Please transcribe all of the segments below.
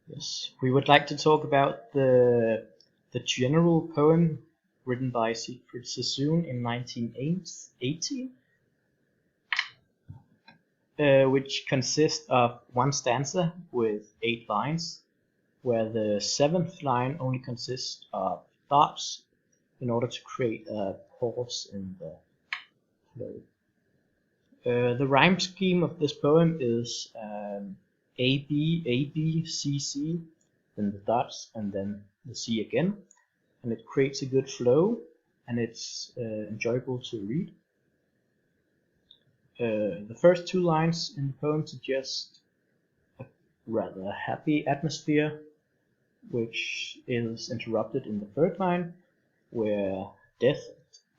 Yes, we would like to talk about the general poem written by Siegfried Sassoon in 1980, which consists of one stanza with 8 lines, where the 7th line only consists of dots in order to create a pause in the flow. The rhyme scheme of this poem is A, B, A, B, C, C, then the dots, and then the C again. And it creates a good flow, and it's enjoyable to read. The first 2 lines in the poem suggest a rather happy atmosphere, which is interrupted in the 3rd line, where death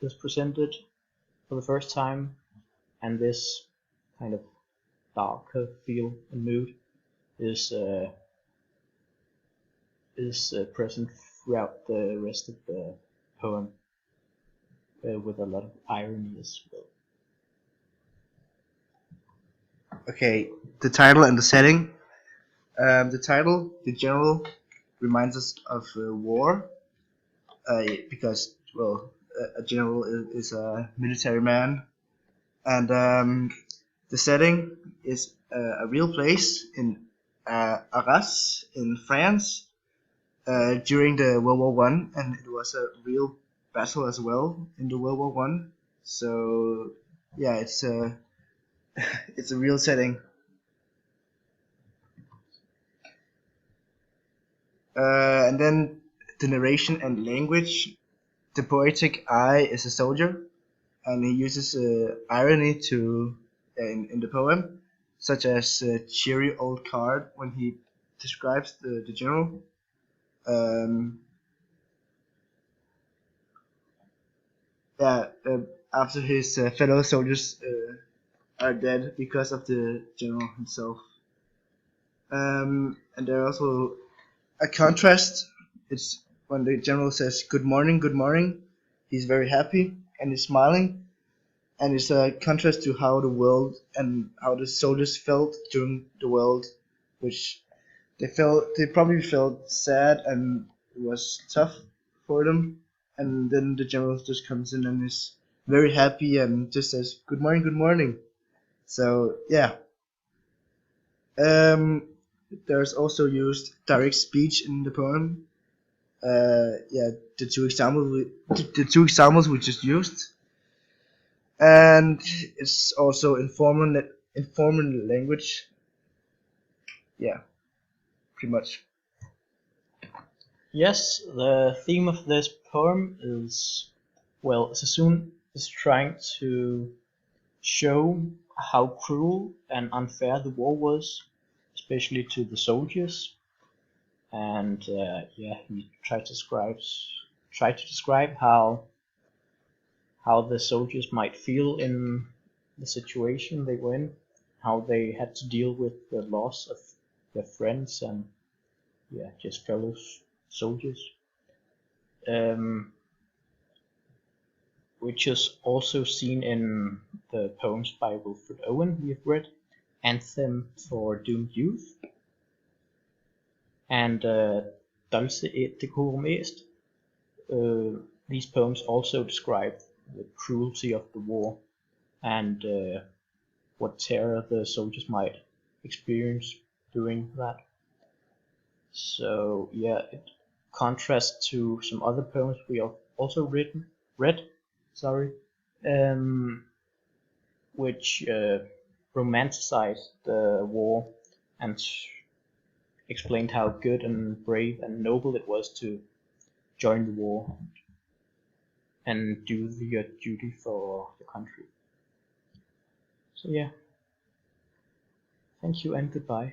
is presented for the first time, and this kind of darker feel and mood is present throughout the rest of the poem, with a lot of irony as well. Okay, the title and the setting. The title, the general, reminds us of war, because, well, a general is a military man, and the setting is a real place in Arras in France during the World War One, and it was a real battle as well in the World War One. So yeah, it's a it's a real setting. And then the narration and language. The poetic I is a soldier, and he uses irony to in the poem, such as cheery old card when he describes the general. Yeah, after his fellow soldiers are dead because of the general himself. And there also a contrast. It's when the general says good morning, he's very happy and he's smiling, and it's a contrast to how the world and how the soldiers felt during the world, which they probably felt sad and it was tough for them, and then the general just comes in and is very happy and just says good morning. So yeah. There's also used direct speech in the poem. Yeah, the two examples we just used, and it's also informal language. Yeah, pretty much. Yes, the theme of this poem is, well, Sassoon is trying to show how cruel and unfair the war was, especially to the soldiers, and he tried to describe how the soldiers might feel in the situation they were in, how they had to deal with the loss of their friends and just fellow soldiers, which is also seen in the poems by Wilfred Owen we have read, Anthem for Doomed Youth, and Dulce et Decorum Est. These poems also describe the cruelty of the war and what terror the soldiers might experience during that. So yeah, it contrasts to some other poems we have also read, which romanticized the war and explained how good and brave and noble it was to join the war and do your duty for the country. So yeah, thank you and goodbye.